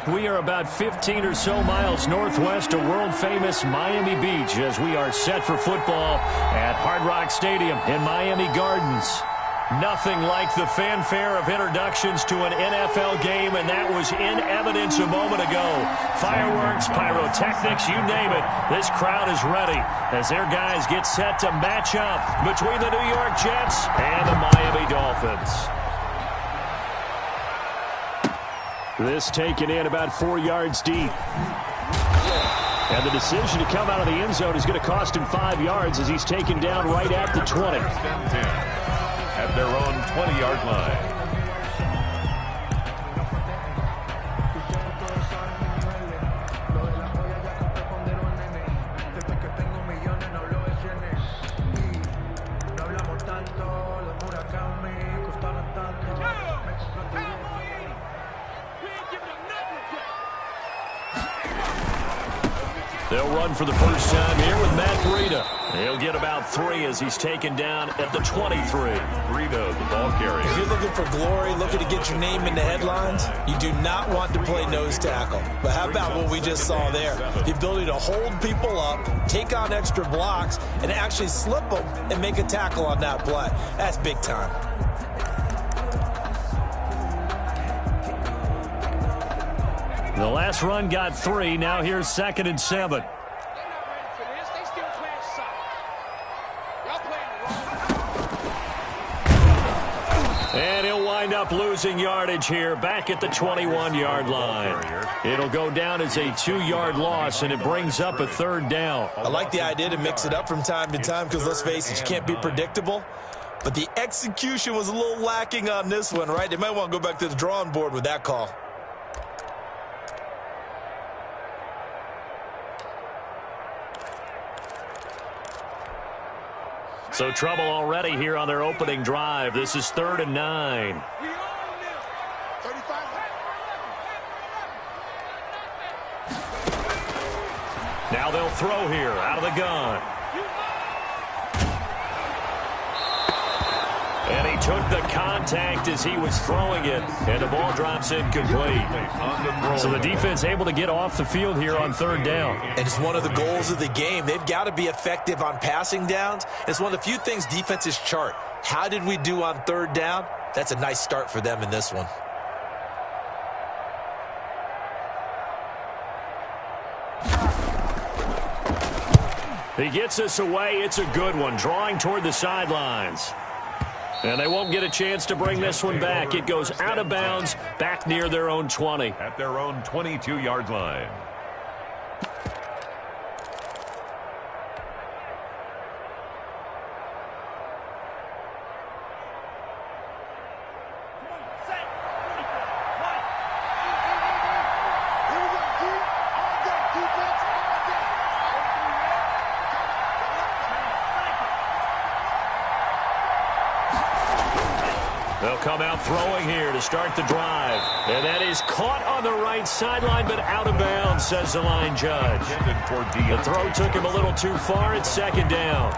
We are about 15 or so miles northwest of world-famous Miami Beach as we are set for football at Hard Rock Stadium in Miami Gardens. Nothing like the fanfare of introductions to an NFL game, and that was in evidence a moment ago. Fireworks, pyrotechnics, you name it. This crowd is ready as their guys get set to match up between the New York Jets and the Miami Dolphins. This taken in about 4 yards deep. And the decision to come out of the end zone is going to cost him 5 yards as he's taken down right at the 20. At their own 20-yard line. They'll run for the first time here with Matt Breida. He'll get about 3 as he's taken down at the 23. Breida, the ball carrier. If you're looking for glory, looking to get your name in the headlines, you do not want to play nose tackle. But how about what we just saw there? The ability to hold people up, take on extra blocks, and actually slip them and make a tackle on that play. That's big time. The last run got 3. Now here's 2nd and 7. And he'll wind up losing yardage here back at the 21-yard line. It'll go down as a 2-yard loss, and it brings up a 3rd down. I like the idea to mix it up from time to time because, let's face it, you can't be predictable. But the execution was a little lacking on this one, right? They might want to go back to the drawing board with that call. So trouble already here on their opening drive. This is 3rd and 9. Now they'll throw here out of the gun. And he took the contact as he was throwing it, and the ball drops incomplete. So the defense able to get off the field here on 3rd down. And it's one of the goals of the game. They've got to be effective on passing downs. It's one of the few things defenses chart. How did we do on 3rd down? That's a nice start for them in this one. He gets us away. It's a good one, drawing toward the sidelines. And they won't get a chance to bring this one back. It goes out of bounds back near their own 20. At their own 22-yard line. They'll come out throwing here to start the drive. And that is caught on the right sideline, but out of bounds, says the line judge. The throw took him a little too far. It's 2nd down.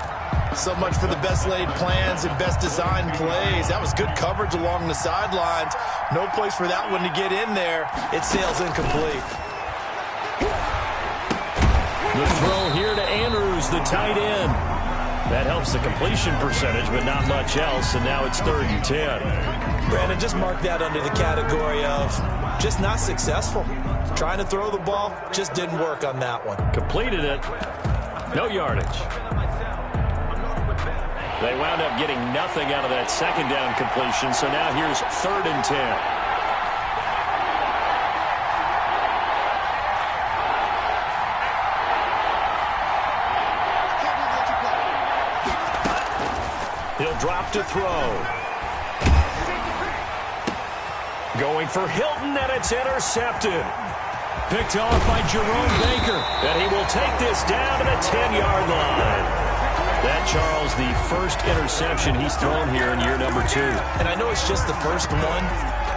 So much for the best laid plans and best designed plays. That was good coverage along the sidelines. No place for that one to get in there. It sails incomplete. The throw here to Andrews, the tight end. That helps the completion percentage, but not much else, and now it's 3rd and 10. Brandon, just mark that under the category of just not successful. Trying to throw the ball, just didn't work on that one. Completed it. No yardage. They wound up getting nothing out of that 2nd down completion, so now here's 3rd and 10. He'll drop to throw. Going for Hilton, and it's intercepted. Picked off by Jerome Baker. And he will take this down to the 10-yard line. That, Charles, the first interception he's thrown here in year number 2. And I know it's just the first one,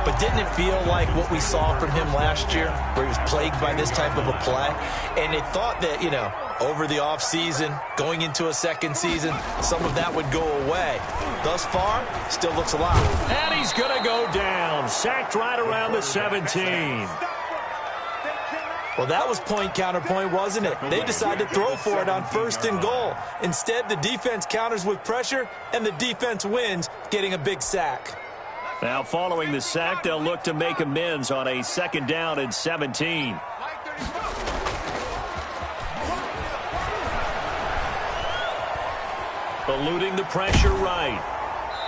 but didn't it feel like what we saw from him last year, where he was plagued by this type of a play? And they thought that, you know, over the offseason, going into a second season, some of that would go away. Thus far, still looks alive. And he's going to go down. Sacked right around the 17. Well, that was point counterpoint, wasn't it? They decided to throw for it on 1st and goal. Instead, the defense counters with pressure, and the defense wins, getting a big sack. Now, following the sack, they'll look to make amends on a 2nd down and 17. Eluding the pressure right.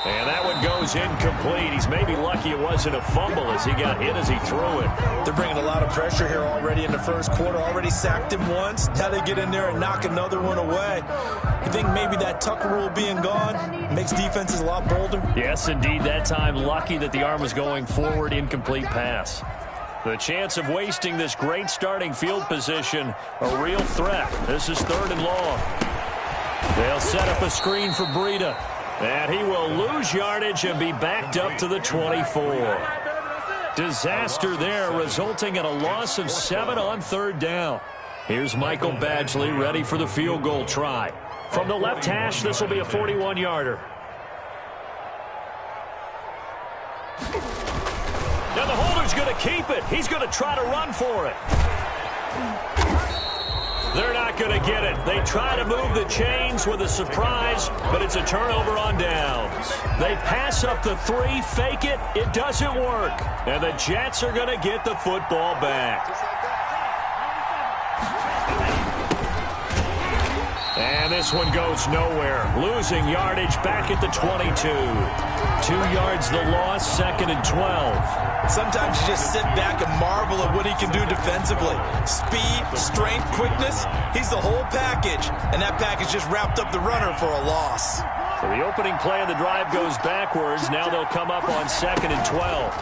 And that one goes incomplete. He's maybe lucky it wasn't a fumble as he got hit as he threw it. They're bringing a lot of pressure here already in the 1st quarter. Already sacked him once. Now they get in there and knock another one away. You think maybe that Tucker rule being gone makes defenses a lot bolder? Yes, indeed. That time, lucky that the arm was going forward. Incomplete pass. The chance of wasting this great starting field position, a real threat. This is 3rd and long. They'll set up a screen for Breida. And he will lose yardage and be backed up to the 24. Disaster there, resulting in a loss of 7 on 3rd down. Here's Michael Badgley ready for the field goal try. From the left hash, this will be a 41-yarder. Now the holder's going to keep it. He's going to try to run for it. They're not going to get it. They try to move the chains with a surprise, but it's a turnover on downs. They pass up the 3, fake it. It doesn't work. And the Jets are going to get the football back. And this one goes nowhere. Losing yardage back at the 22. 2 yards the loss, 2nd and 12. Sometimes you just sit back and marvel at what he can do defensively. Speed, strength, quickness, he's the whole package. And that package just wrapped up the runner for a loss. So the opening play of the drive goes backwards. Now they'll come up on 2nd and 12.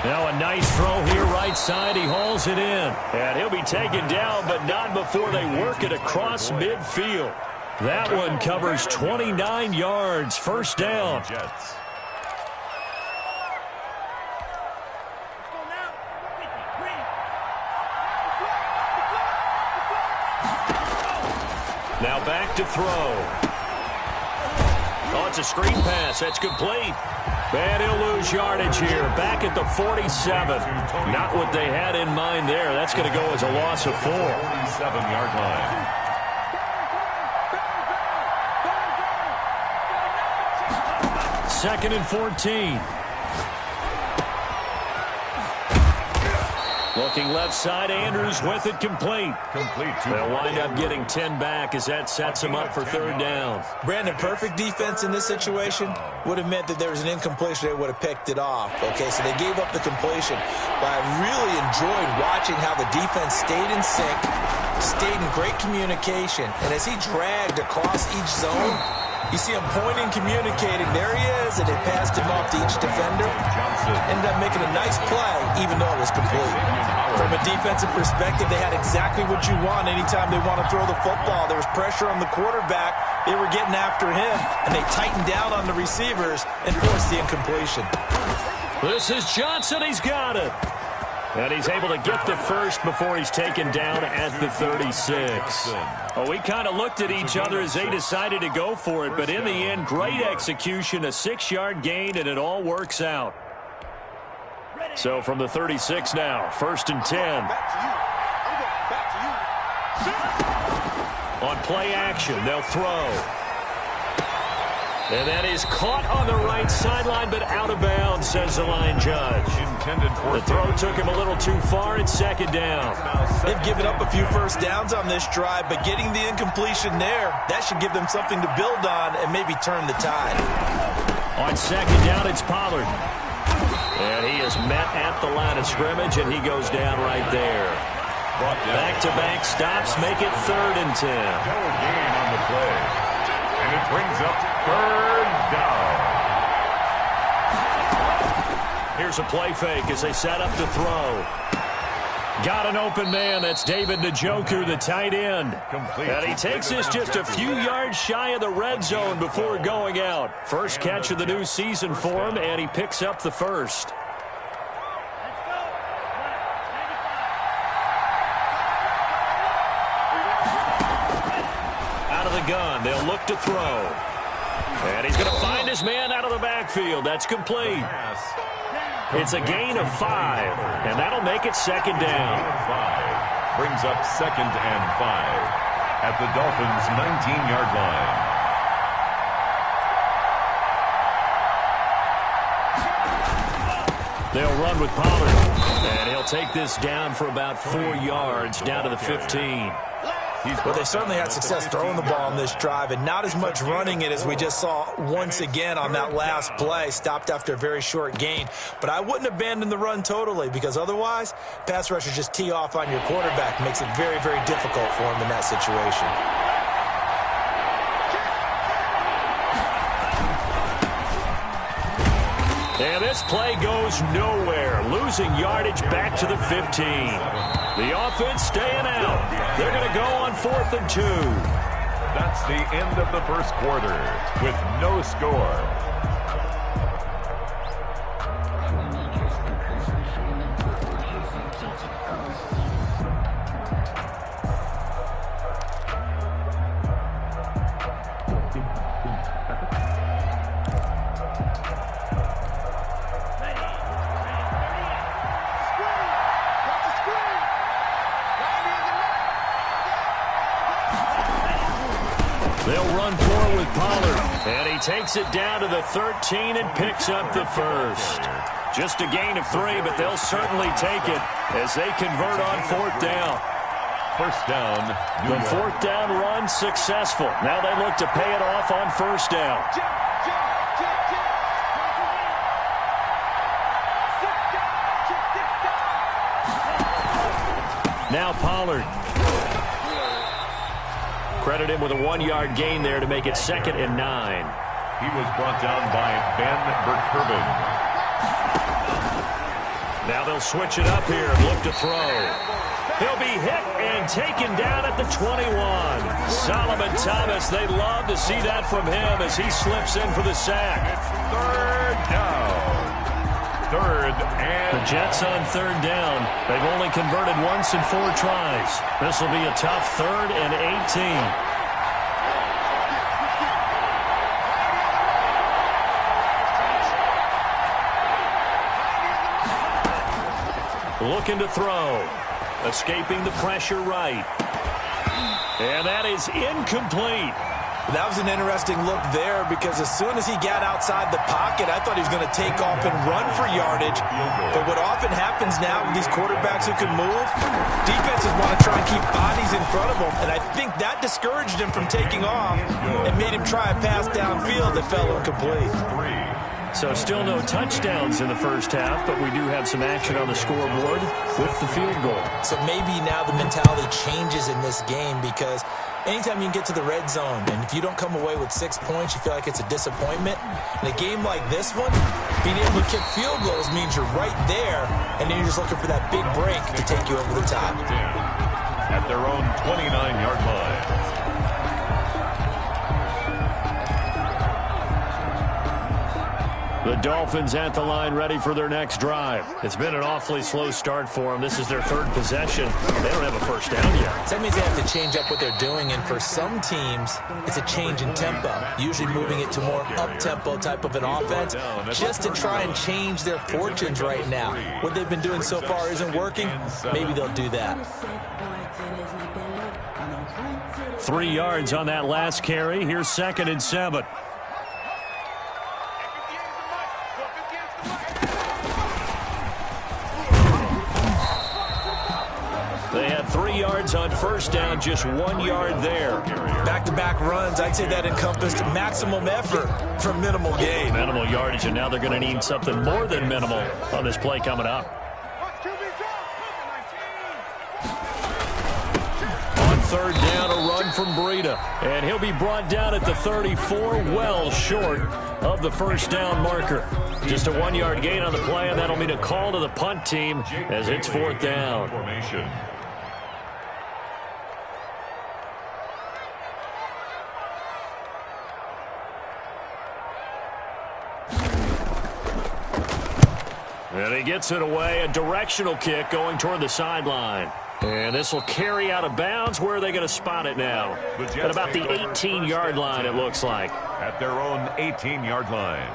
Now a nice throw here right side. He hauls it in. And he'll be taken down, but not before they work it across midfield. That one covers 29 yards. 1st down. Now back to throw. Oh, it's a screen pass. That's complete. And he'll lose yardage here. Back at the 47. Not what they had in mind there. That's going to go as a loss of 4. 47-yard line. 2nd and 14. Looking left side, Andrews with it complete. They'll wind up getting 10 back as that sets them up for 3rd down. Brandon, perfect defense in this situation would have meant that there was an incompletion. They would have picked it off. Okay, so they gave up the completion. But I really enjoyed watching how the defense stayed in sync, stayed in great communication. And as he dragged across each zone, you see him pointing, communicating. There he is, and they passed him off to each defender. Ended up making a nice play, even though it was complete. From a defensive perspective, they had exactly what you want anytime they want to throw the football. There was pressure on the quarterback. They were getting after him, and they tightened down on the receivers and forced the incompletion. This is Johnson. He's got it. And he's able to get the first before he's taken down at the 36. Well, we kind of looked at each other as they decided to go for it, but in the end, great execution, a 6-yard gain, and it all works out. So from the 36 now, 1st and 10. On play action, they'll throw. And that is caught on the right sideline, but out of bounds, says the line judge. The throw took him a little too far. It's 2nd down. They've given up a few first downs on this drive, but getting the incompletion there, that should give them something to build on and maybe turn the tide. On 2nd down, it's Pollard. And he is met at the line of scrimmage, and he goes down right there. Back-to-back stops make it 3rd and 10. Gain on the play. And it brings up 3rd down. Here's a play fake as they set up to throw. Got an open man. That's David Njoku, the tight end. And he takes this just a few yards shy of the red zone before going out. First catch of the new season for him, and he picks up the first. Out of the gun, they'll look to throw. And he's going to find his man out of the backfield. That's complete. It's a gain of 5, and that'll make it second down. 5 brings up 2nd and 5 at the Dolphins' 19-yard line. They'll run with Pollard, and he'll take this down for about 4 yards, down to the 15. Well, they certainly had success throwing the ball on this drive, and not as much running it as we just saw once again on that last play. Stopped after a very short gain. But I wouldn't abandon the run totally, because otherwise, pass rushers just tee off on your quarterback. Makes it very, very difficult for him in that situation. And this play goes nowhere, losing yardage back to the 15. The offense staying out. They're going to go on 4th and 2. That's the end of the first quarter with no score. They'll run forward with Pollard, and he takes it down to the 13 and picks up the first. Just a gain of 3, but they'll certainly take it as they convert on 4th down. First down. The 4th down run successful. Now they look to pay it off on 1st down. Now Pollard. Credit him with a 1-yard gain there to make it 2nd and 9. He was brought down by Ben Burkerbin. Now they'll switch it up here and look to throw. He'll be hit and taken down at the 21. Solomon Thomas, they love to see that from him as he slips in for the sack. It's 3rd down. 3rd and... The Jets on 3rd down. They've only converted once in 4 tries. This will be a tough 3rd and 18. Looking to throw. Escaping the pressure right. And that is incomplete. That was an interesting look there because as soon as he got outside the pocket, I thought he was going to take off and run for yardage. But what often happens now with these quarterbacks who can move, defenses want to try and keep bodies in front of them. And I think that discouraged him from taking off and made him try a pass downfield that fell incomplete. So still no touchdowns in the first half, but we do have some action on the scoreboard with the field goal. So maybe now the mentality changes in this game because anytime you can get to the red zone, and if you don't come away with 6 points, you feel like it's a disappointment. In a game like this one, being able to kick field goals means you're right there, and then you're just looking for that big break to take you over the top. At their own 29-yard line. The Dolphins at the line ready for their next drive. It's been an awfully slow start for them. This is their 3rd possession. They don't have a first down yet. So that means they have to change up what they're doing, and for some teams, it's a change in tempo, usually moving it to more up-tempo type of an offense just to try and change their fortunes right now. What they've been doing so far isn't working. Maybe they'll do that. 3 yards on that last carry. Here's 2nd and 7. They had 3 yards on first down, just 1 yard there. Back-to-back runs, I'd say that encompassed maximum effort for minimal gain. Minimal yardage, and now they're going to need something more than minimal on this play coming up. On 3rd down, a run from Breida. And he'll be brought down at the 34, well short of the first down marker. Just a 1 yard gain on the play, and that'll mean a call to the punt team as it's 4th down. And he gets it away, a directional kick going toward the sideline. And this will carry out of bounds. Where are they going to spot it now? At about the 18-yard line, it looks like. At their own 18-yard line.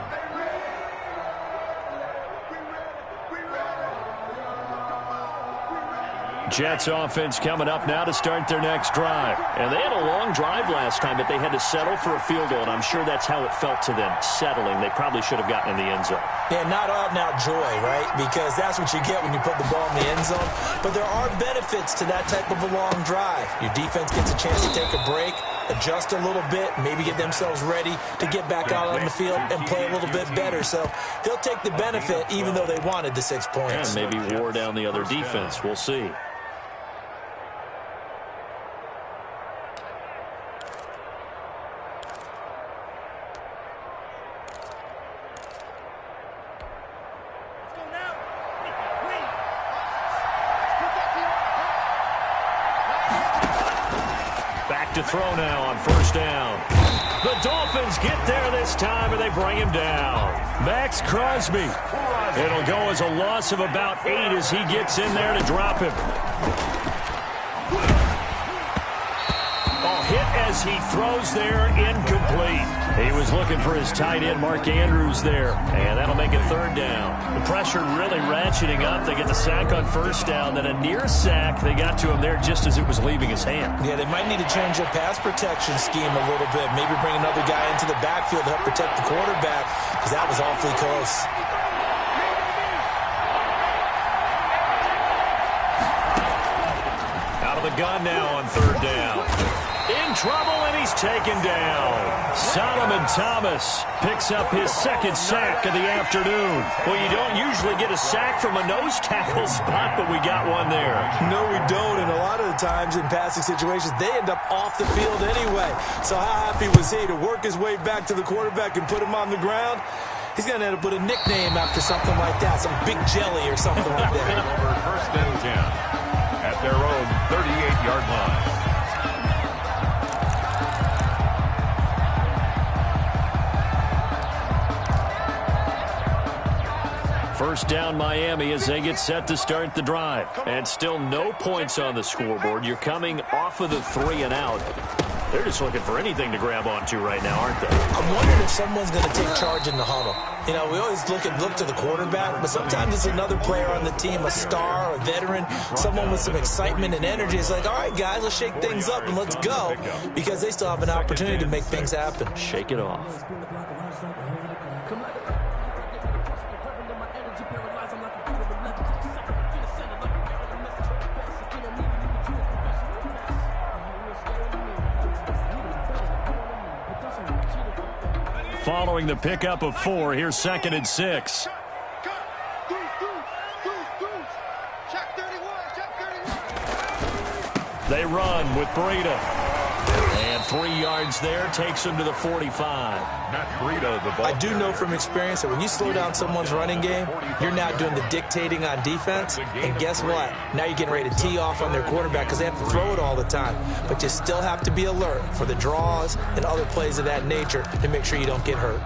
Jets offense coming up now to start their next drive. And they had a long drive last time, but they had to settle for a field goal, and I'm sure that's how it felt to them, settling. They probably should have gotten in the end zone. Yeah, not out-and-out joy, right? Because that's what you get when you put the ball in the end zone. But there are benefits to that type of a long drive. Your defense gets a chance to take a break, adjust a little bit, maybe get themselves ready to get back out on the field and play a little bit better. So they'll take the benefit even though they wanted the 6 points. And maybe wore down the other defense. We'll see. To throw now on first down. The Dolphins get there this time, and they bring him down. Max Crosby. It'll go as a loss of about 8 as he gets in there to drop him. Ball hit as he throws there, incomplete. He was looking for his tight end, Mark Andrews, there, and that'll make it third down. The pressure really ratcheting up. They get the sack on first down, then a near sack. They got to him there just as it was leaving his hand. Yeah, they might need to change their pass protection scheme a little bit. Maybe bring another guy into the backfield to help protect the quarterback, because that was awfully close. Out of the gun now on third down. In trouble, and he's taken down. Solomon Thomas picks up his second sack of the afternoon. Well, you don't usually get a sack from a nose tackle spot, but we got one there. No, we don't, and a lot of the times in passing situations, they end up off the field anyway. So how happy was he to work his way back to the quarterback and put him on the ground? He's going to end up with a nickname after something like that, some big jelly or something like that. Over first and 10 at their own 38-yard line. First down Miami as they get set to start the drive. And still no points on the scoreboard. You're coming off of the 3 and out. They're just looking for anything to grab onto right now, aren't they? I'm wondering if someone's going to take charge in the huddle. You know, we always look to the quarterback, but sometimes it's another player on the team, a star, a veteran, someone with some excitement and energy. It's like, all right, guys, let's shake things up and let's go, because they still have an opportunity to make things happen. Shake it off. Following the pickup of 4, here's 2nd and 6. They run with Breida. And 3 yards there takes him to the 45. Not Breida, the ball. I do know from experience that when you slow down someone's running game, you're now doing the dictating on defense. And guess what? Now you're getting ready to tee off on their quarterback because they have to throw it all the time. But you still have to be alert for the draws and other plays of that nature to make sure you don't get hurt.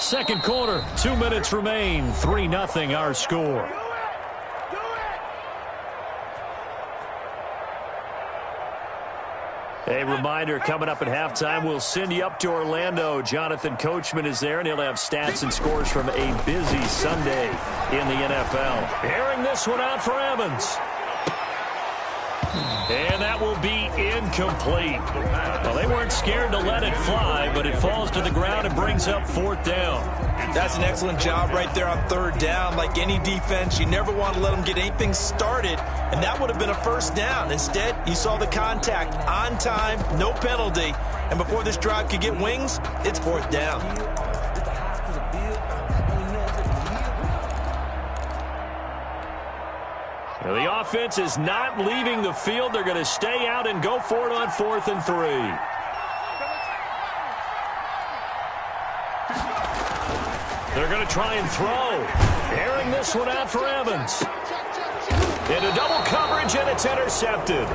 Second quarter, 2 minutes remain. 3-0 our score. A reminder, coming up at halftime, we'll send you up to Orlando. Jonathan Coachman is there, and he'll have stats and scores from a busy Sunday in the NFL. Airing this one out for Evans. And that will be incomplete. Well, they weren't scared to let it fly, but it falls to the ground and brings up 4th down. That's an excellent job right there on 3rd down. Like any defense, you never want to let them get anything started, and that would have been a 1st down. Instead, you saw the contact on time, no penalty, and before this drive could get wings, it's 4th down. Now, the offense is not leaving the field. They're going to stay out and go for it on 4th and 3. They're going to try and throw. Airing this one out for Evans. Into double coverage, and it's intercepted.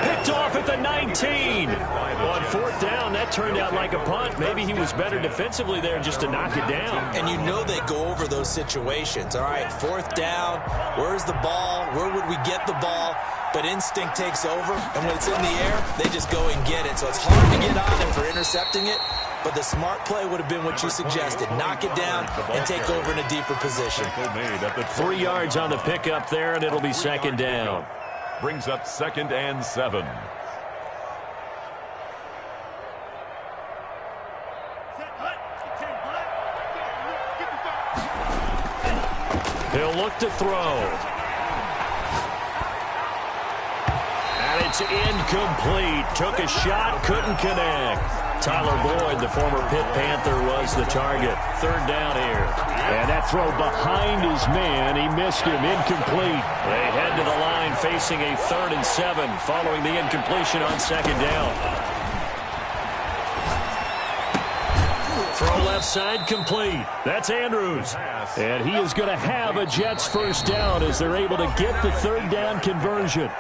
Picked off at the 19. On 4th down, that turned out like a punt. Maybe he was better defensively there just to knock it down. And you know they go over those situations. All right, 4th down, where's the ball? Where would we get the ball? But instinct takes over, and when it's in the air, they just go and get it. So it's hard to get on him for intercepting it, but the smart play would have been what you suggested. Knock it down and take over in a deeper position. 3 yards on the pickup there, and it'll be second down. Brings up 2nd and 7. He'll look to throw. And it's incomplete. Took a shot, couldn't connect. Tyler Boyd, the former Pitt Panther, was the target. 3rd down here. And that throw behind his man. He missed him. Incomplete. They head to the line facing a 3rd and 7 following the incompletion on 2nd down. Throw left side complete. That's Andrews. And he is going to have a Jets first down as they're able to get the 3rd down conversion.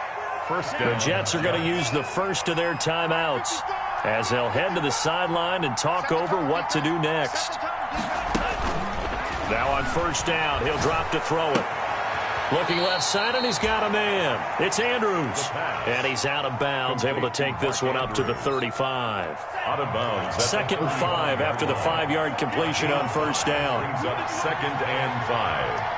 The Jets are going to use the first of their timeouts as they'll head to the sideline and talk over what to do next. Now on 1st down, he'll drop to throw it. Looking left side, and he's got a man. It's Andrews. And he's out of bounds, able to take this one up to the 35. Out of bounds. 2nd and 5 after the 5-yard completion on 1st down. Brings up 2nd and 5.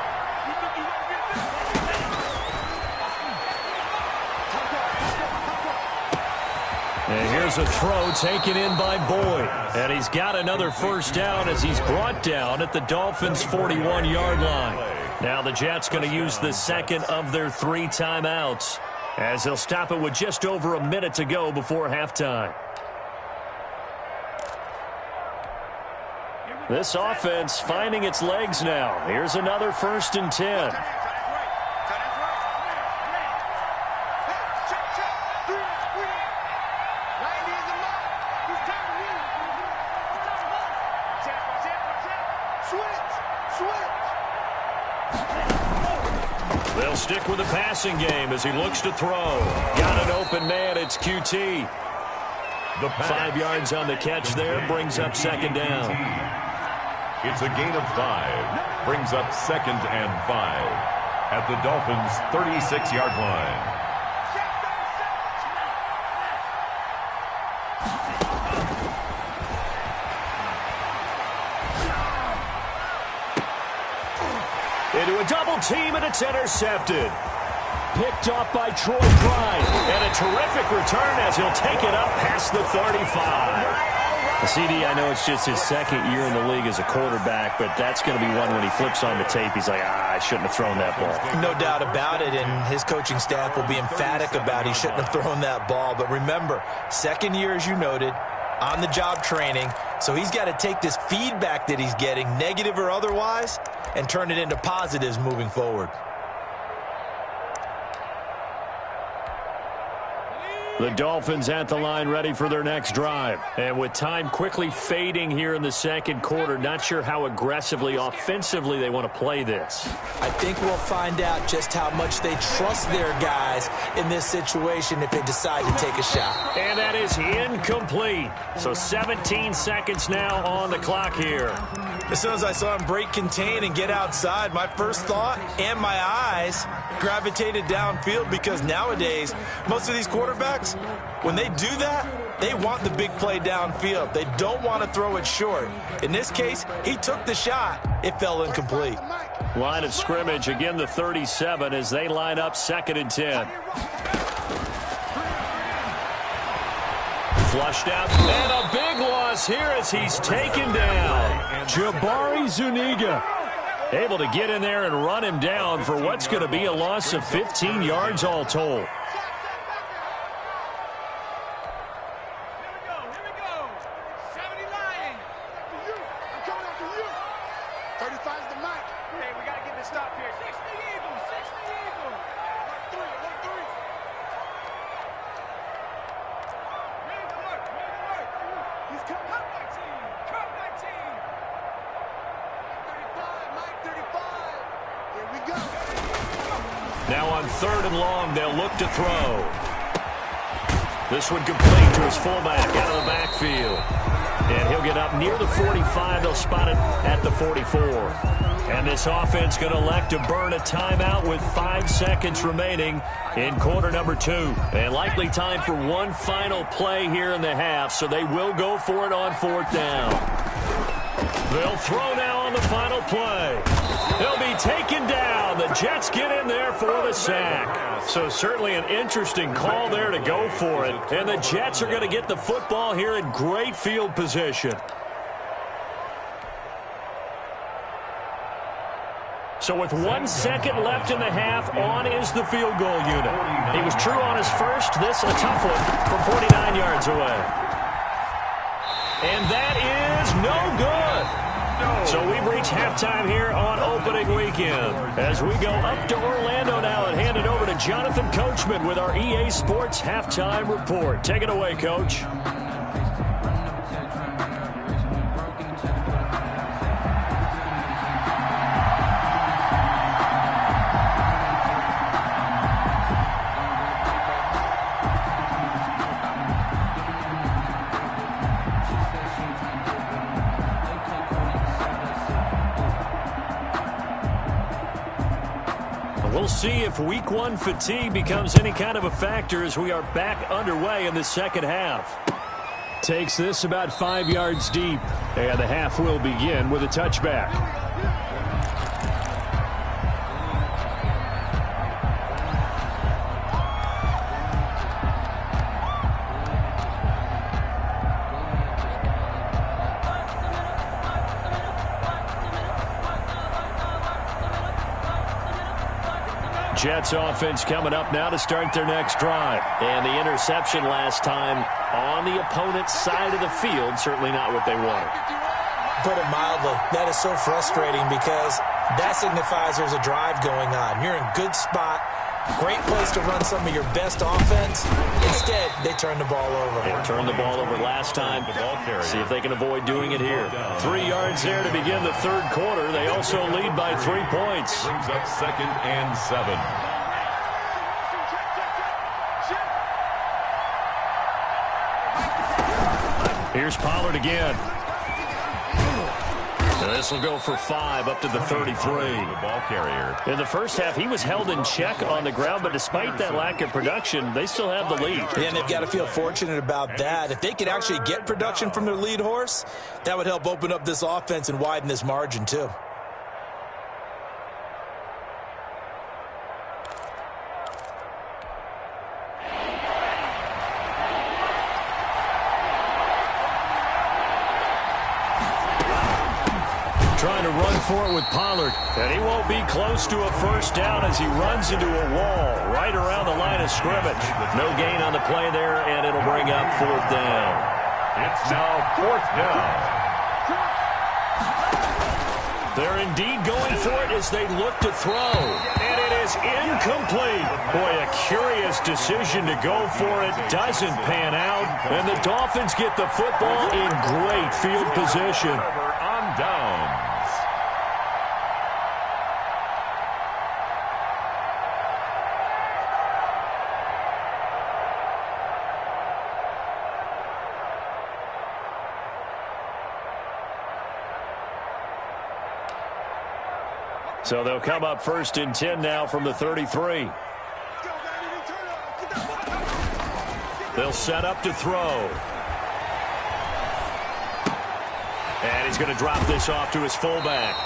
And here's a throw taken in by Boyd. And he's got another first down as he's brought down at the Dolphins' 41-yard line. Now the Jets going to use the 2nd of their 3 timeouts as they'll stop it with just over a minute to go before halftime. This offense finding its legs now. Here's another 1st and 10. They'll stick with the passing game as he looks to throw. Got an open man. It's QT. 5 yards on the catch there. Brings up 2nd down. It's a gain of 5. Brings up 2nd and 5 at the Dolphins' 36-yard line. Into a double team, and it's intercepted. Picked off by Troy Pride. And a terrific return as he'll take it up past the 35. CD, I know it's just his 2nd year in the league as a quarterback, but that's going to be one when he flips on the tape. He's like, I shouldn't have thrown that ball. No doubt about it, and his coaching staff will be emphatic about he shouldn't have thrown that ball. But remember, 2nd year, as you noted, on-the-job training, so he's got to take this feedback that he's getting, negative or otherwise, and turn it into positives moving forward. The Dolphins at the line ready for their next drive. And with time quickly fading here in the 2nd quarter, not sure how aggressively, offensively they want to play this. I think we'll find out just how much they trust their guys in this situation if they decide to take a shot. And that is incomplete. So 17 seconds now on the clock here. As soon as I saw him break contain and get outside, my first thought and my eyes gravitated downfield, because nowadays, most of these quarterbacks, when they do that, they want the big play downfield. They don't want to throw it short. In this case, he took the shot. It fell incomplete. Line of scrimmage, again the 37 as they line up 2nd and 10. Flushed out, and a big loss here as he's taken down. Jabari Zuniga able to get in there and run him down for what's going to be a loss of 15 yards all told. Now on 3rd and long, they'll look to throw. This one complete to his fullback out of the backfield. And he'll get up near the 45. They'll spot it at the 44. And this offense going to elect to burn a timeout with 5 seconds remaining in quarter number 2. And likely time for one final play here in the half, so they will go for it on 4th down. They'll throw now on the final play. They'll be taken down. The Jets get in there for the sack. So certainly an interesting call there to go for it. And the Jets are going to get the football here in great field position. So with 1 second left in the half, on is the field goal unit. He was true on his first. This a tough one from 49 yards away. And that is no good. So we've reached halftime here on opening weekend. As we go up to Orlando now and hand it over to Jonathan Coachman with our EA Sports Halftime Report. Take it away, Coach. We'll see if week 1 fatigue becomes any kind of a factor as we are back underway in the second half. Takes this about 5 yards deep, and the half will begin with a touchback. Jets offense coming up now to start their next drive. And the interception last time on the opponent's side of the field, certainly not what they wanted. Put it mildly, that is so frustrating because that signifies there's a drive going on. You're in good spot, great place to run some of your best offense. Instead, they turn the ball over. They turned the ball over last time. See if they can avoid doing it here. 3 yards there to begin the third quarter. They also lead by 3 points. Brings up 2nd and 7. Here's Pollard again. This will go for 5 up to the 33. The ball carrier. In the first half, he was held in check on the ground, but despite that lack of production, they still have the lead. And they've got to feel fortunate about that. If they could actually get production from their lead horse, that would help open up this offense and widen this margin too. Trying to run for it with Pollard. And he won't be close to a first down as he runs into a wall right around the line of scrimmage. No gain on the play there, and it'll bring up 4th down. It's now 4th down. They're indeed going for it as they look to throw. And it is incomplete. Boy, a curious decision to go for it. Doesn't pan out. And the Dolphins get the football in great field position. On downs. So they'll come up 1st and 10 now from the 33. They'll set up to throw. And he's going to drop this off to his fullback.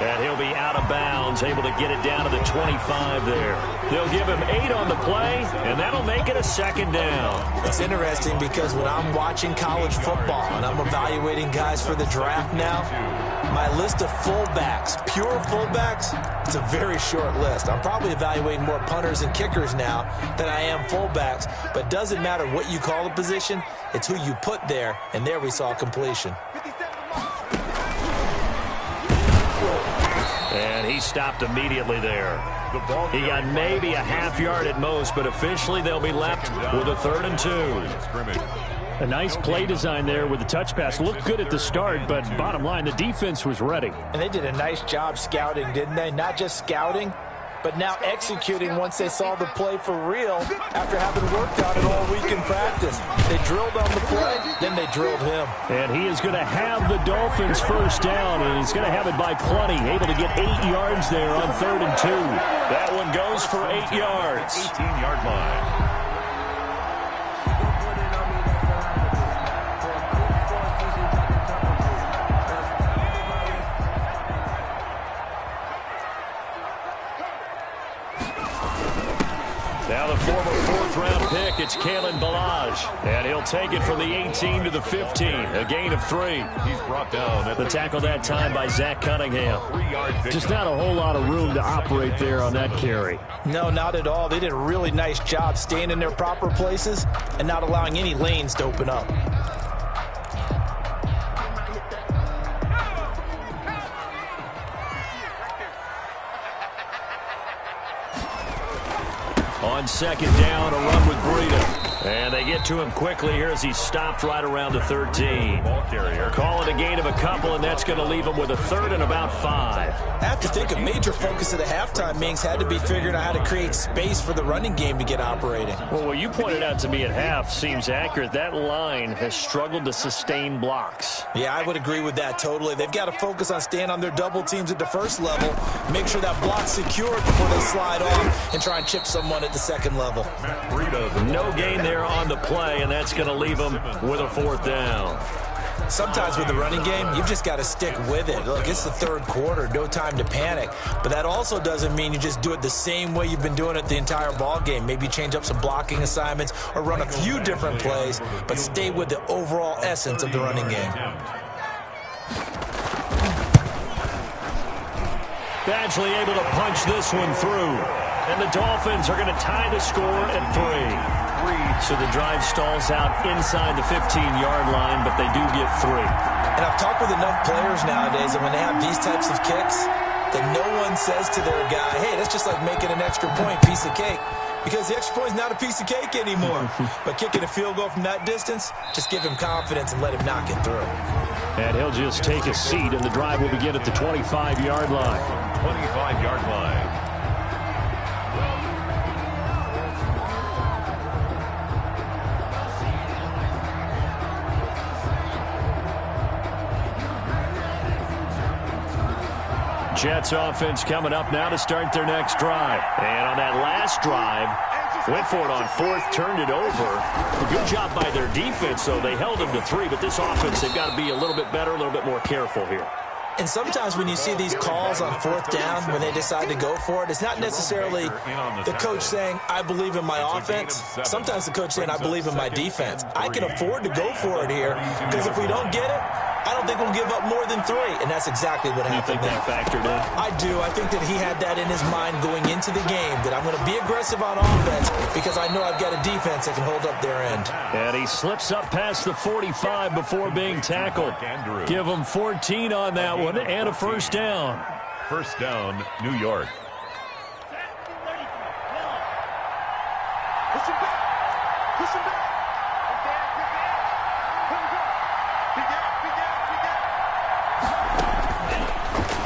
And he'll be out of bounds, able to get it down to the 25 there. They'll give him 8 on the play, and that'll make it a 2nd down. It's interesting because when I'm watching college football and I'm evaluating guys for the draft now, my list of fullbacks, pure fullbacks, it's a very short list. I'm probably evaluating more punters and kickers now than I am fullbacks, but it doesn't matter what you call the position, it's who you put there, and there we saw completion. And he stopped immediately there. He got maybe a half yard at most, but officially they'll be left with a 3rd and 2. A nice play design there with the touch pass. Looked good at the start, but bottom line, the defense was ready. And they did a nice job scouting, didn't they? Not just scouting, but now executing once they saw the play for real after having worked on it all week in practice. They drilled on the play, then they drilled him. And he is going to have the Dolphins first down, and he's going to have it by plenty, able to get 8 yards there on 3rd and 2. That one goes for 8 yards. 18-yard line. Now the former 4th-round pick, it's Kalen Ballage. And he'll take it from the 18 to the 15, a gain of 3. He's brought down at the tackle that time by Zach Cunningham. Just not a whole lot of room to operate there on that carry. No, not at all. They did a really nice job staying in their proper places and not allowing any lanes to open up. On 2nd down, a run with Breida. And they get to him quickly here as he's stopped right around the 13. Ball carrier. Call it a gain of a couple, and that's going to leave him with a 3rd and about 5. I have to think a major focus of the halftime, Minks, had to be figuring out how to create space for the running game to get operating. Well, what you pointed out to me at half seems accurate. That line has struggled to sustain blocks. Yeah, I would agree with that totally. They've got to focus on staying on their double teams at the first level, make sure that block's secured before they slide off and try and chip someone at the second level. No gain there on the play, and that's going to leave them with a 4th down. Sometimes with the running game, you've just got to stick with it. Look, it's the 3rd quarter, no time to panic. But that also doesn't mean you just do it the same way you've been doing it the entire ball game. Maybe change up some blocking assignments or run a few different plays, but stay with the overall essence of the running game. Badgley able to punch this one through. And the Dolphins are going to tie the score at 3. So the drive stalls out inside the 15-yard line, but they do get 3. And I've talked with enough players nowadays that when they have these types of kicks, that no one says to their guy, hey, that's just like making an extra point, piece of cake. Because the extra point is not a piece of cake anymore. But kicking a field goal from that distance, just give him confidence and let him knock it through. And he'll just take a seat, and the drive will begin at the 25-yard line. 25-yard line. Jets offense coming up now to start their next drive. And on that last drive, went for it on 4th, turned it over. A good job by their defense, though. They held them to 3, but this offense, they've got to be a little bit better, a little bit more careful here. And sometimes when you see these calls on 4th down, when they decide to go for it, it's not necessarily the coach saying, I believe in my offense. Sometimes the coach saying, I believe in my defense. I can afford to go for it here, because if we don't get it, I don't think we'll give up more than 3, and that's exactly what happened. You think that factored in? I do. I think that he had that in his mind going into the game, that I'm going to be aggressive on offense because I know I've got a defense that can hold up their end. And he slips up past the 45 before being tackled. Give him 14 on that one and a 1st down. 1st down, New York.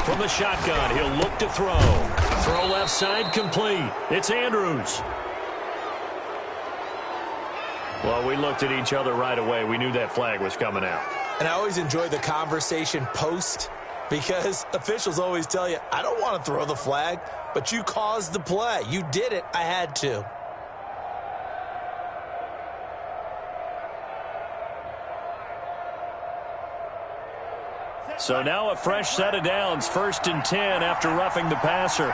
From the shotgun, he'll look to throw. Throw left side, complete. It's Andrews. Well, we looked at each other right away. We knew that flag was coming out. And I always enjoy the conversation post, because officials always tell you, I don't want to throw the flag, but you caused the play. You did it. I had to. So now a fresh set of downs, 1st and 10 after roughing the passer.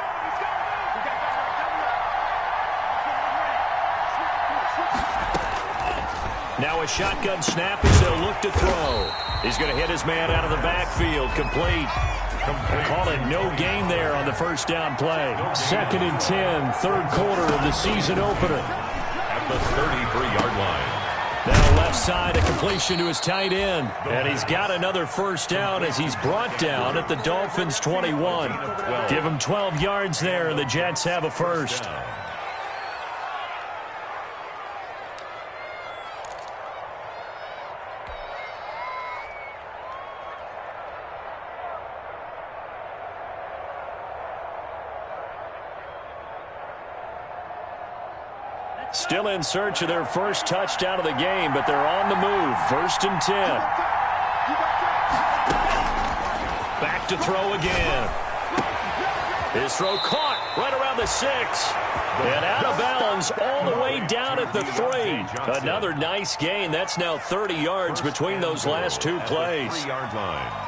Now a shotgun snap as they'll look to throw. He's going to hit his man out of the backfield, complete. Call it no gain there on the 1st down play. 2nd and 10, 3rd quarter of the season opener. At the 33-yard line. Now left side, a completion to his tight end. And he's got another 1st down as he's brought down at the Dolphins' 21. Give him 12 yards there, and the Jets have a 1st. Still in search of their first touchdown of the game, but they're on the move. 1st and 10. Back to throw again. His throw caught right around the 6. And out of bounds all the way down at the 3. Another nice gain. That's now 30 yards between those last 2 plays. 3-yard line.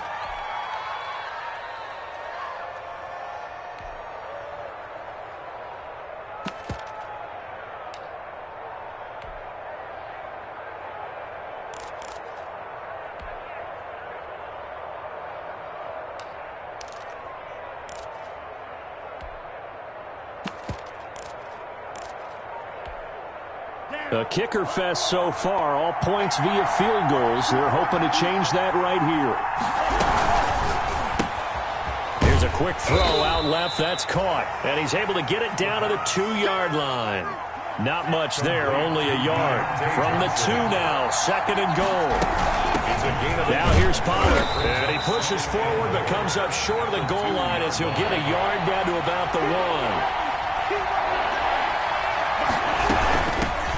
A kicker fest so far, all points via field goals. They're hoping to change that right here. Here's a quick throw out left. That's caught. And he's able to get it down to the 2-yard line. Not much there, only a yard. From the 2 now, 2nd and goal. Now here's Pollard. And he pushes forward but comes up short of the goal line as he'll get a yard down to about the 1.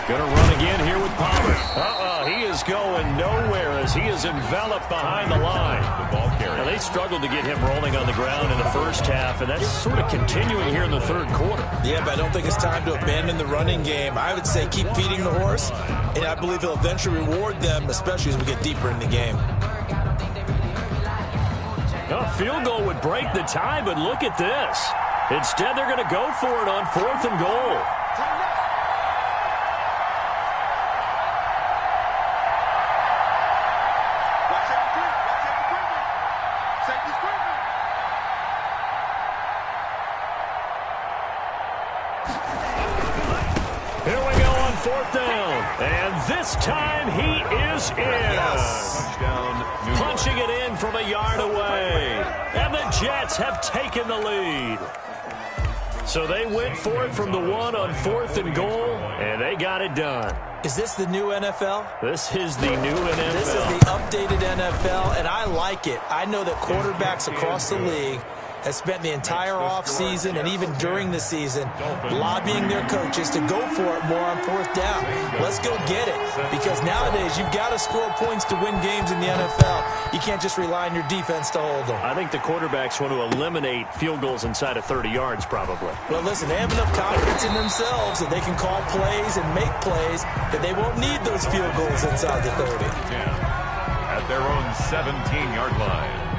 Going to run again here with Pollard. He is going nowhere as he is enveloped behind the line. The ball carrier. Now, they struggled to get him rolling on the ground in the first half, and that's sort of continuing here in the 3rd quarter. Yeah, but I don't think it's time to abandon the running game. I would say keep feeding the horse, and I believe he'll eventually reward them, especially as we get deeper in the game. A field goal would break the tie, but look at this. Instead, they're going to go for it on 4th and goal. Here we go on 4th down. And this time he is in. Yes. Touchdown, punching it in from a yard away. And the Jets have taken the lead. So they went for it from the 1 on 4th and goal, and they got it done. Is this the new NFL? This is the new NFL. This is the updated NFL, and I like it. I know that quarterbacks across the league have spent the entire offseason and even during the season lobbying their coaches to go for it more on 4th down. Let's go get it, because nowadays you've got to score points to win games in the NFL. You can't just rely on your defense to hold them. I think the quarterbacks want to eliminate field goals inside of 30 yards probably. Well, listen, they have enough confidence in themselves that they can call plays and make plays that they won't need those field goals inside the 30. At their own 17-yard line.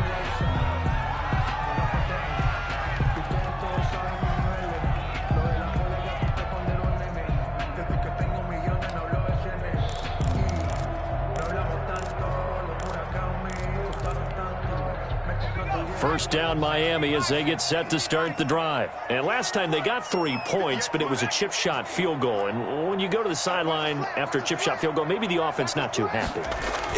First down Miami as they get set to start the drive. And last time they got 3 points, but it was a chip shot field goal. And when you go to the sideline after a chip shot field goal, maybe the offense not too happy.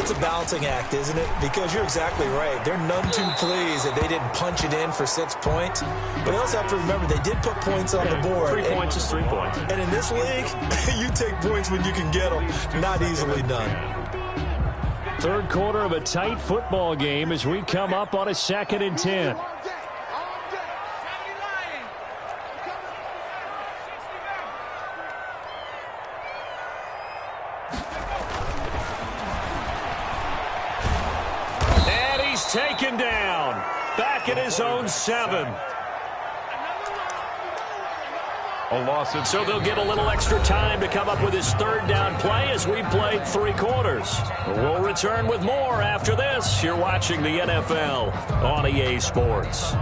It's a balancing act, isn't it? Because you're exactly right. They're none too pleased that they didn't punch it in for 6 points. But you also have to remember they did put points on the board. 3 points is 3 points. And in this league, you take points when you can get them. Not easily done. 3rd quarter of a tight football game as we come up on a 2nd and 10. And he's taken down. Back at his own 7. A loss of So they'll get a little extra time to come up with his 3rd down play as we played 3 quarters. We'll return with more after this. You're watching the NFL on EA Sports.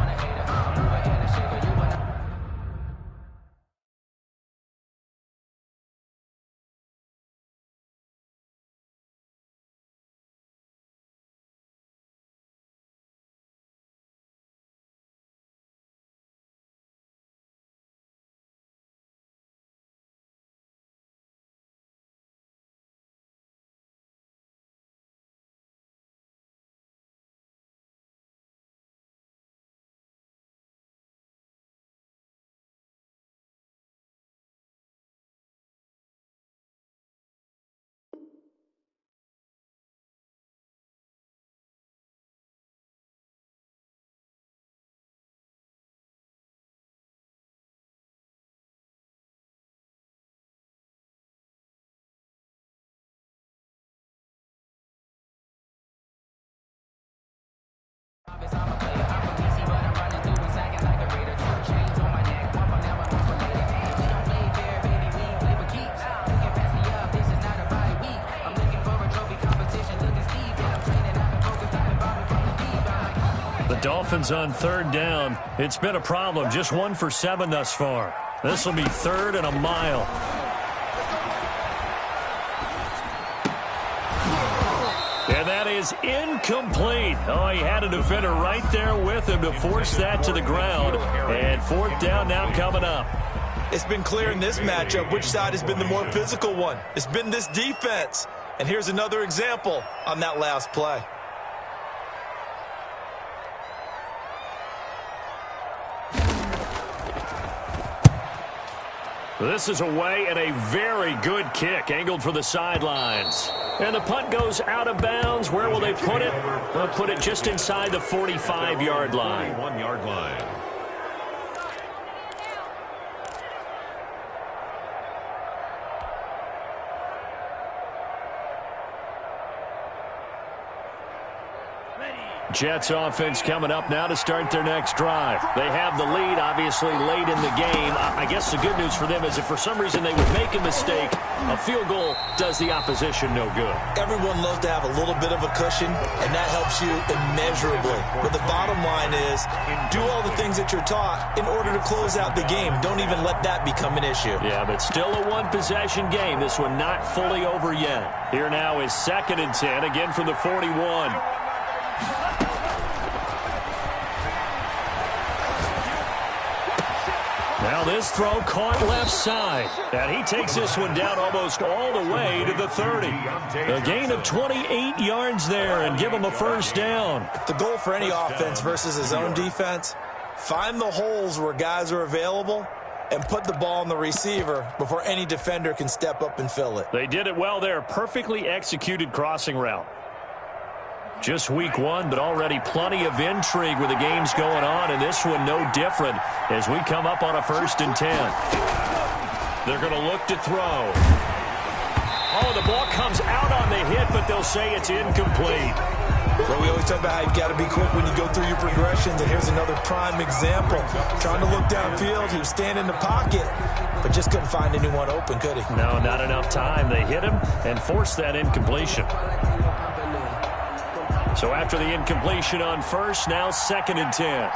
Dolphins on third down. It's been a problem. Just 1 for 7 thus far. This will be 3rd and a mile. And that is incomplete. Oh, he had a defender right there with him to force that to the ground. And 4th down now coming up. It's been clear in this matchup which side has been the more physical one. It's been this defense. And here's another example on that last play. This is away and a very good kick angled for the sidelines. And the punt goes out of bounds. Where will they put it? They'll put it just inside the 45-yard line. 41-yard line. Jets offense coming up now to start their next drive. They have the lead, obviously, late in the game. I guess the good news for them is if for some reason they would make a mistake, a field goal does the opposition no good. Everyone loves to have a little bit of a cushion, and that helps you immeasurably. But the bottom line is, do all the things that you're taught in order to close out the game. Don't even let that become an issue. Yeah, but still a one-possession game. This one not fully over yet. Here now is 2nd and 10, again from the 41. Now this throw caught left side. And he takes this one down almost all the way to the 30. A gain of 28 yards there and give him a 1st down. The goal for any offense versus his own defense, find the holes where guys are available and put the ball on the receiver before any defender can step up and fill it. They did it well there. Perfectly executed crossing route. Just week 1, but already plenty of intrigue with the games going on, and this one no different as we come up on a 1st and 10. They're going to look to throw. Oh, the ball comes out on the hit, but they'll say it's incomplete. Well, we always talk about how you've got to be quick when you go through your progressions, and here's another prime example. Trying to look downfield, he was standing in the pocket, but just couldn't find anyone open, could he? No, not enough time. They hit him and forced that incompletion. So after the incompletion on 1st, now 2nd and 10.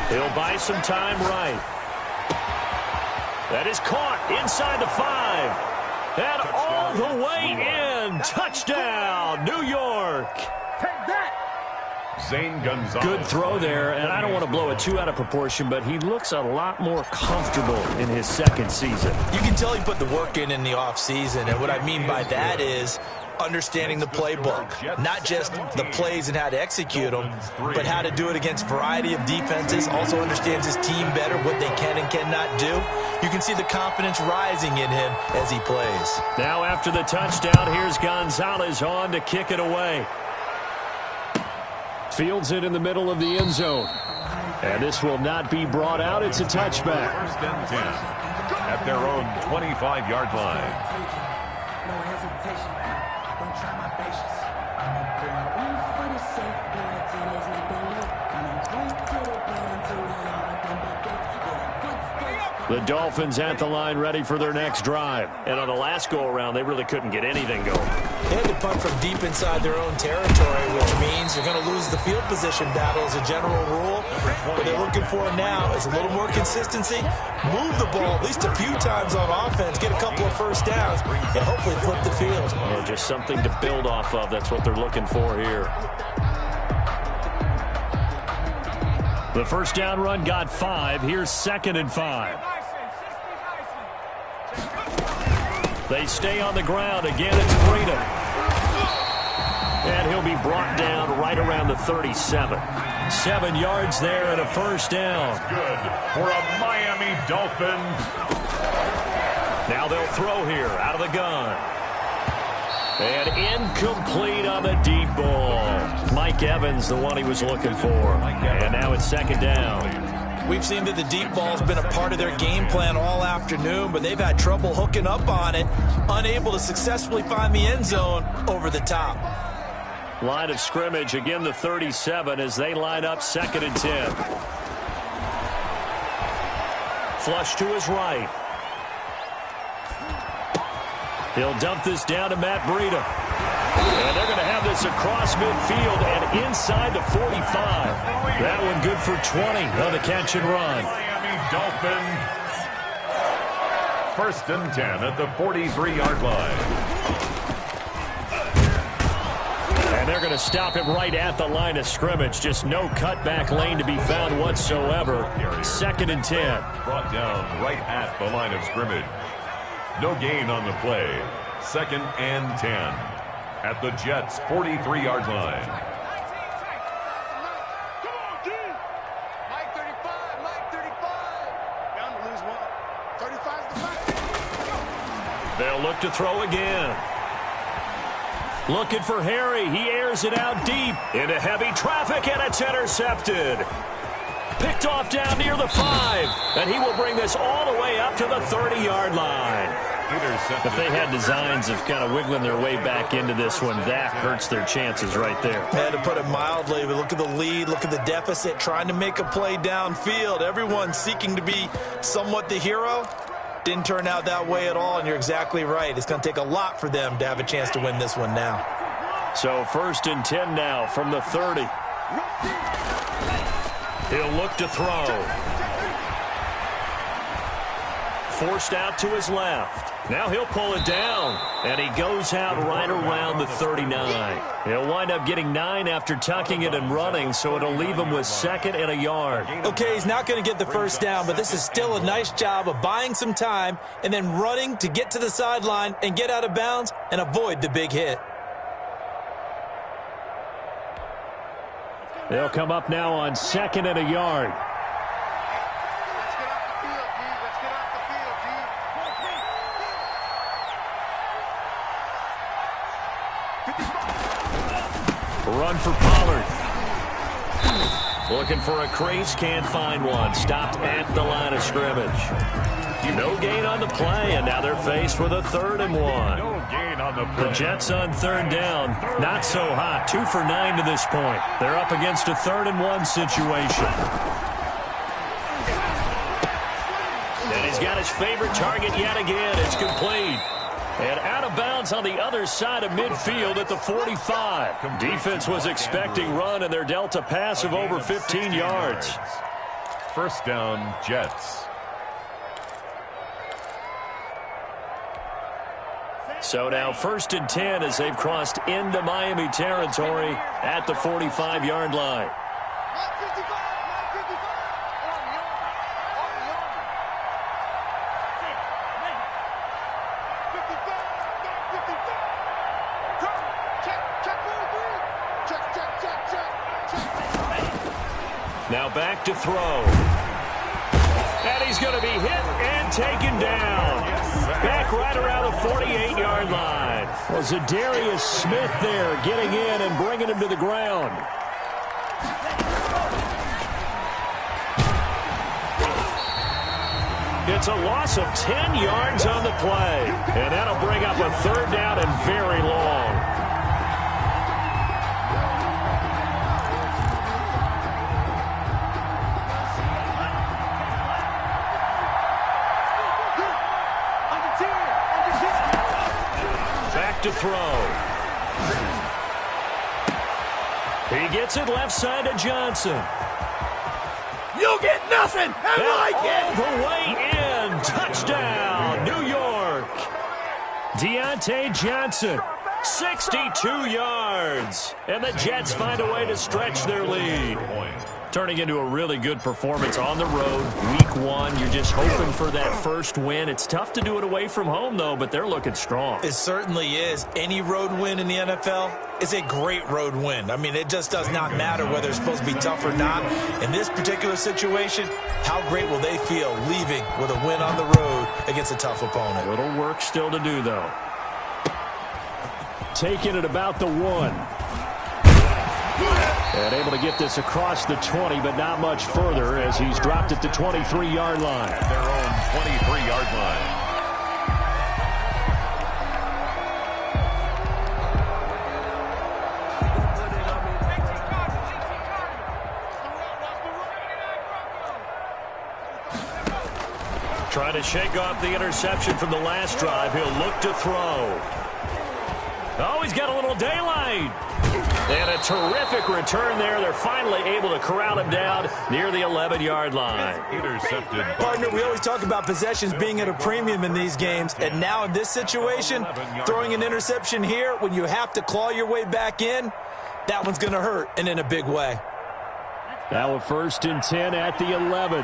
He'll buy some time right. That is caught inside the 5. And all the way in. Touchdown, New York. Take that. Zane Gonzalez. Good throw there, and I don't want to blow it too out of proportion, but he looks a lot more comfortable in his 2nd season. You can tell he put the work in the offseason, and what I mean by that is understanding the playbook. Not just the plays and how to execute them, but how to do it against a variety of defenses. Also understands his team better, what they can and cannot do. You can see the confidence rising in him as he plays. Now after the touchdown, here's Gonzalez on to kick it away. Fields it in the middle of the end zone. And this will not be brought out. It's a touchback. 1st and 10 at their own 25-yard line. No hesitation. Don't try my patience. I'm a boy. One for the safe. Blood to this nigga look. And I'm quick to the blood until we all of them baguettes. Yeah, footsteps. The Dolphins at the line ready for their next drive. And on the last go-around, they really couldn't get anything going. They had to punt from deep inside their own territory, which means you're going to lose the field position battle as a general rule. What they're looking for now is a little more consistency, move the ball at least a few times on offense, get a couple of 1st downs, and hopefully flip the field. Yeah, just something to build off of. That's what they're looking for here. The 1st down run got 5. Here's 2nd and 5. They stay on the ground. Again, it's Freedom. And he'll be brought down right around the 37. 7 yards there and a 1st down. Good for a Miami Dolphin. Now they'll throw here out of the gun. And incomplete on the deep ball. Mike Evans, the one he was looking for. And now it's 2nd down. We've seen that the deep ball's been a part of their game plan all afternoon, but they've had trouble hooking up on it, unable to successfully find the end zone over the top. Line of scrimmage, again the 37 as they line up 2nd and 10. Flush to his right. He'll dump this down to Matt Breida. And they're going to have this across midfield and inside the 45. That one good for 20 on the catch and run. Miami Dolphins. 1st and 10 at the 43-yard line. And they're going to stop him right at the line of scrimmage. Just no cutback lane to be found whatsoever. 2nd and 10. Brought down right at the line of scrimmage. No gain on the play. 2nd and 10 at the Jets' 43-yard line. They'll look to throw again. Looking for Harry. He airs it out deep into heavy traffic, and it's intercepted. Picked off down near the 5, and he will bring this all the way up to the 30-yard line. If they had designs of kind of wiggling their way back into this one, that hurts their chances right there. Had to put it mildly, but look at the lead, look at the deficit, trying to make a play downfield. Everyone seeking to be somewhat the hero. Didn't turn out that way at all, and you're exactly right. It's going to take a lot for them to have a chance to win this one now. So 1st and 10 now from the 30. He'll look to throw. Forced out to his left. Now he'll pull it down, and he goes out right around the 39. He'll wind up getting 9 after tucking it and running, so it'll leave him with 2nd and a yard. Okay, he's not going to get the first down, but this is still a nice job of buying some time and then running to get to the sideline and get out of bounds and avoid the big hit. They'll come up now on 2nd and a yard. Run for Pollard. Looking for a crease, can't find one. Stopped at the line of scrimmage. No gain on the play, and now they're faced with a 3rd and 1. No gain on the play. The Jets on 3rd down. Not so hot. 2 for 9 to this point. They're up against a 3rd and 1 situation. And he's got his favorite target yet again. It's complete. And out of bounds on the other side of midfield at the 45. Defense was expecting run, and they're dealt a pass of over 15 yards. 1st down, Jets. So now 1st and 10 as they've crossed into Miami territory at the 45-yard line. Now back to throw. And he's going to be hit and taken down. Back right around the 48-yard line. Was Zadarius Smith there getting in and bringing him to the ground. It's a loss of 10 yards on the play. And that'll bring up a 3rd down and very long. To throw. He gets it left side to Johnson. You'll get nothing. I like it. All the way in. Touchdown, New York. Deontay Johnson, 62 yards. And the Jets find a way to stretch their lead. Turning into a really good performance on the road. Week 1, you're just hoping for that first win. It's tough to do it away from home, though, but they're looking strong. It certainly is. Any road win in the NFL is a great road win. I mean, it just does not matter whether it's supposed to be tough or not. In this particular situation, how great will they feel leaving with a win on the road against a tough opponent? Little work still to do, though. Taking it about the 1. And able to get this across the 20, but not much further as he's dropped at the 23-yard line. At their own 23-yard line. Trying to shake off the interception from the last drive, he'll look to throw. Oh, he's got a little daylight. And a terrific return there. They're finally able to corral him down near the 11-yard line. Intercepted. Partner, we always talk about possessions being at a premium in these games. And now in this situation, throwing an interception here when you have to claw your way back in, that one's going to hurt, and in a big way. Now a 1st and 10 at the 11.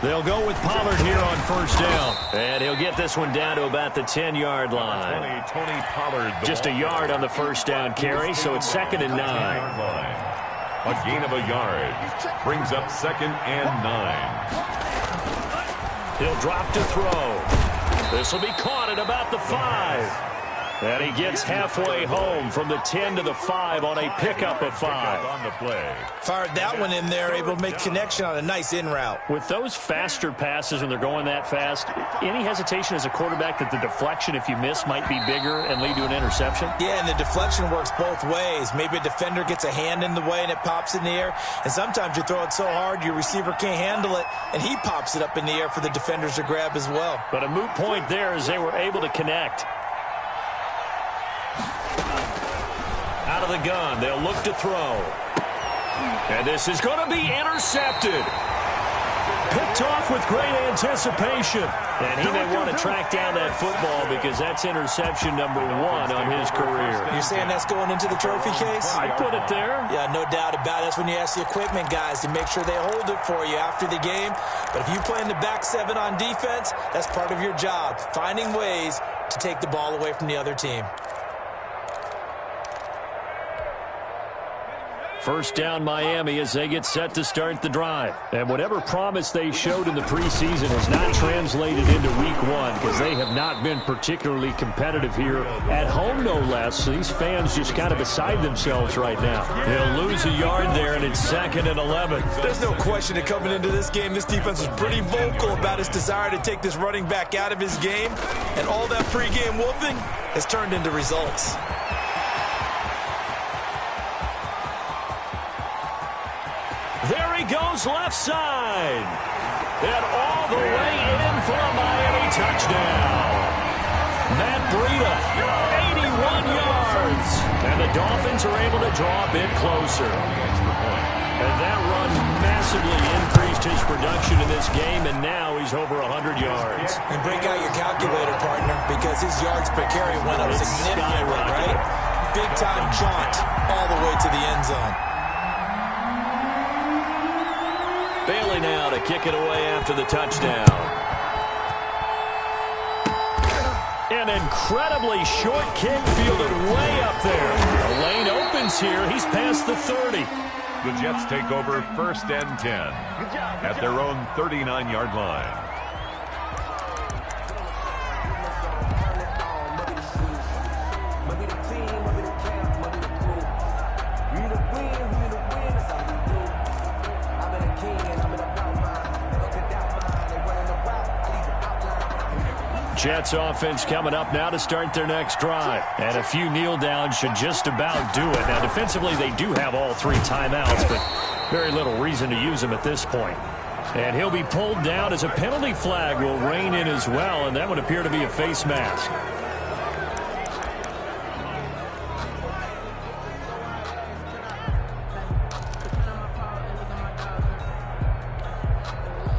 They'll go with Pollard here on 1st down. And he'll get this one down to about the 10-yard line. Tony Pollard. Just a yard on the 1st down carry, so it's 2nd and 9. A gain of a yard. Brings up 2nd and 9. He'll drop to throw. This will be caught at about the 5. And he gets halfway home from the 10 to the 5 on a pickup of 5. On the play. Fired that one in there, able to make connection on a nice in route. With those faster passes when they're going that fast, any hesitation as a quarterback that the deflection, if you miss, might be bigger and lead to an interception? Yeah, and the deflection works both ways. Maybe a defender gets a hand in the way and it pops in the air. And sometimes you throw it so hard your receiver can't handle it, and he pops it up in the air for the defenders to grab as well. But a moot point there as they were able to connect. Out of the gun, they'll look to throw. And this is going to be intercepted. Picked off with great anticipation. And he may want to track down that football because that's interception number 1 on his career. You're saying that's going into the trophy case? I put it there. Yeah, no doubt about it. That's when you ask the equipment guys to make sure they hold it for you after the game. But if you play in the back 7 on defense, that's part of your job, finding ways to take the ball away from the other team. 1st down Miami as they get set to start the drive. And whatever promise they showed in the preseason has not translated into week 1 because they have not been particularly competitive here at home, no less. These fans just kind of beside themselves right now. They'll lose a yard there, and it's 2nd and 11. There's no question that coming into this game, this defense was pretty vocal about its desire to take this running back out of his game. And all that pregame wolfing has turned into results. There he goes left side. And all the way in for a Miami touchdown. Matt Breida, 81 yards. And the Dolphins are able to draw a bit closer. And that run massively increased his production in this game, and now he's over 100 yards. And break out your calculator, partner, because his yards per carry went up significantly, right? Big-time jaunt all the way to the end zone. Bailey now to kick it away after the touchdown. An incredibly short kick fielded way up there. The lane opens here. He's past the 30. The Jets take over 1st and 10 at their own 39-yard line. Jets offense coming up now to start their next drive. And a few kneel downs should just about do it. Now, defensively, they do have all 3 timeouts, but very little reason to use them at this point. And he'll be pulled down as a penalty flag will rein in as well, and that would appear to be a face mask.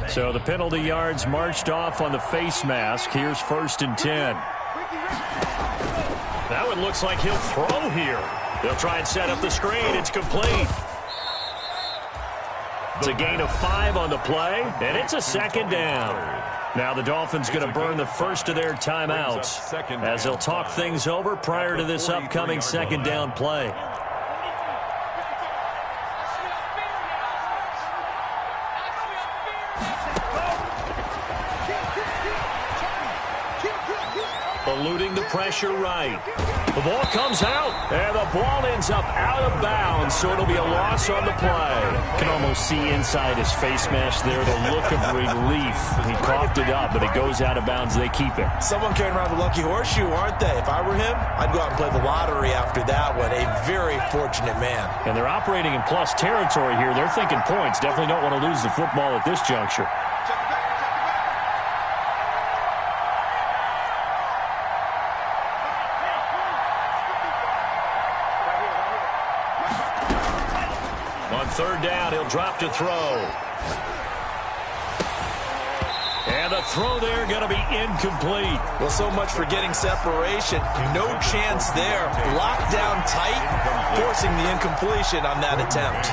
So the penalty yards marched off on the face mask. Here's 1st and 10. That one looks like he'll throw here. They'll try and set up the screen. It's complete. It's a gain of 5 on the play, and it's a 2nd down. Now the Dolphins going to burn the first of their timeouts as they'll talk things over prior to this upcoming 2nd down play. eluding the pressure right. The ball comes out, and the ball ends up out of bounds, so it'll be a loss on the play. You can almost see inside his face mask there the look of relief. He coughed it up, but it goes out of bounds. They keep it. Someone carrying around the lucky horseshoe, aren't they? If I were him, I'd go out and play the lottery after that one. A very fortunate man. And they're operating in plus territory here. They're thinking points. Definitely don't want to lose the football at this juncture. On third down, he'll drop to throw. And the throw there going to be incomplete. Well, so much for getting separation. No chance there. Locked down tight, forcing the incompletion on that attempt.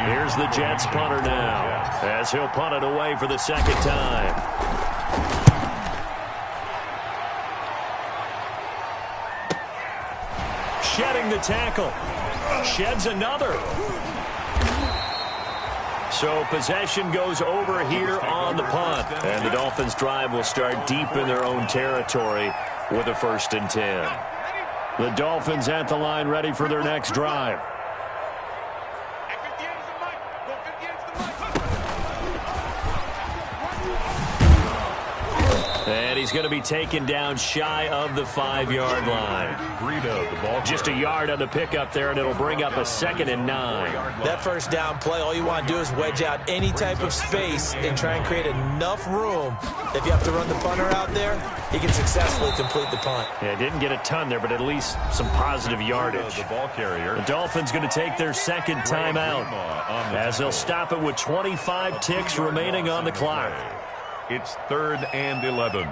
Here's the Jets punter now, as he'll punt it away for the second time. Shedding the tackle. Sheds another. So possession goes over here on the punt. And the Dolphins drive will start deep in their own territory with a 1st and 10. The Dolphins at the line ready for their next drive. And he's going to be taken down shy of the 5-yard line. Just a yard on the pickup there, and it'll bring up a 2nd and 9. That first down play, all you want to do is wedge out any type of space and try and create enough room. If you have to run the punter out there, he can successfully complete the punt. Yeah, didn't get a ton there, but at least some positive yardage. The ball carrier. The Dolphins going to take their second timeout, as they'll stop it with 25 ticks remaining on the clock. It's 3rd and 11.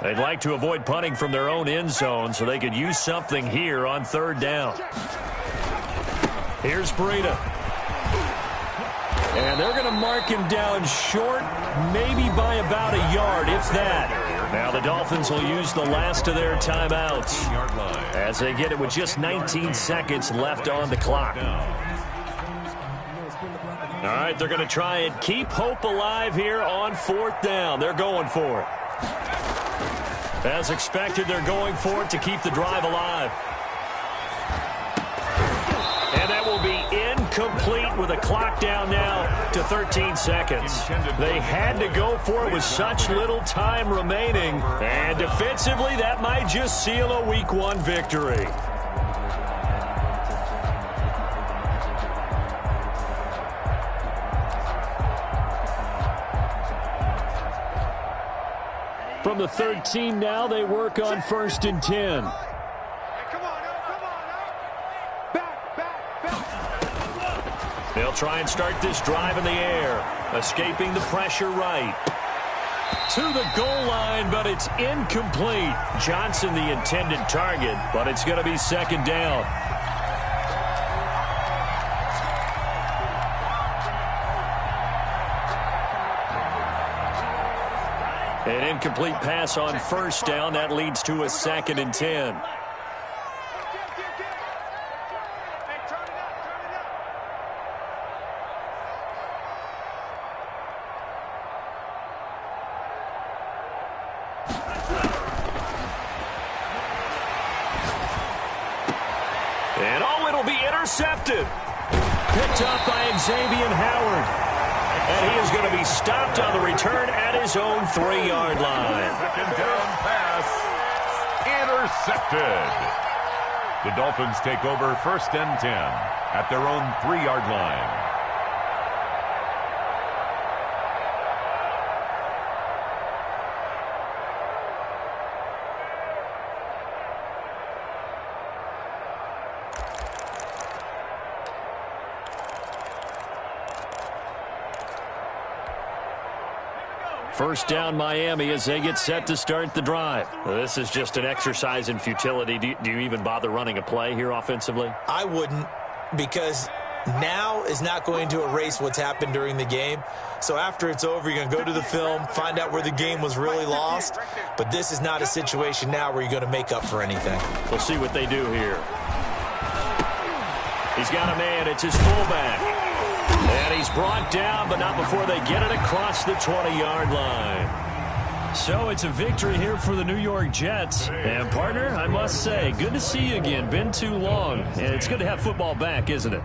They'd like to avoid punting from their own end zone so they could use something here on 3rd down. Here's Breida. And they're going to mark him down short, maybe by about a yard, if that. Now the Dolphins will use the last of their timeouts as they get it with just 19 seconds left on the clock. All right, they're going to try and keep hope alive here on 4th down. They're going for it. As expected, they're going for it to keep the drive alive. And that will be incomplete with a clock down now to 13 seconds. They had to go for it with such little time remaining. And defensively, that might just seal a Week 1 victory. From the 13 now, they work on 1st and 10. They'll try and start this drive in the air, escaping the pressure right. To the goal line, but it's incomplete. Johnson the intended target, but it's going to be 2nd down. An incomplete pass on 1st down. That leads to a 2nd and 10. And it'll be intercepted. Picked up by Xavier Howard. And he is going to be stopped on the return at his own 3-yard line. 2nd down pass. Intercepted. The Dolphins take over 1st and 10 at their own 3-yard line. First down Miami as they get set to start the drive. This is just an exercise in futility. Do you even bother running a play here offensively? I wouldn't, because now is not going to erase what's happened during the game. So after it's over, you're going to go to the film, find out where the game was really lost. But this is not a situation now where you're going to make up for anything. We'll see what they do here. He's got a man. It's his fullback. And he's brought down, but not before they get it across the 20-yard line. So it's a victory here for the New York Jets. And, partner, I must say, good to see you again. Been too long. And it's good to have football back, isn't it?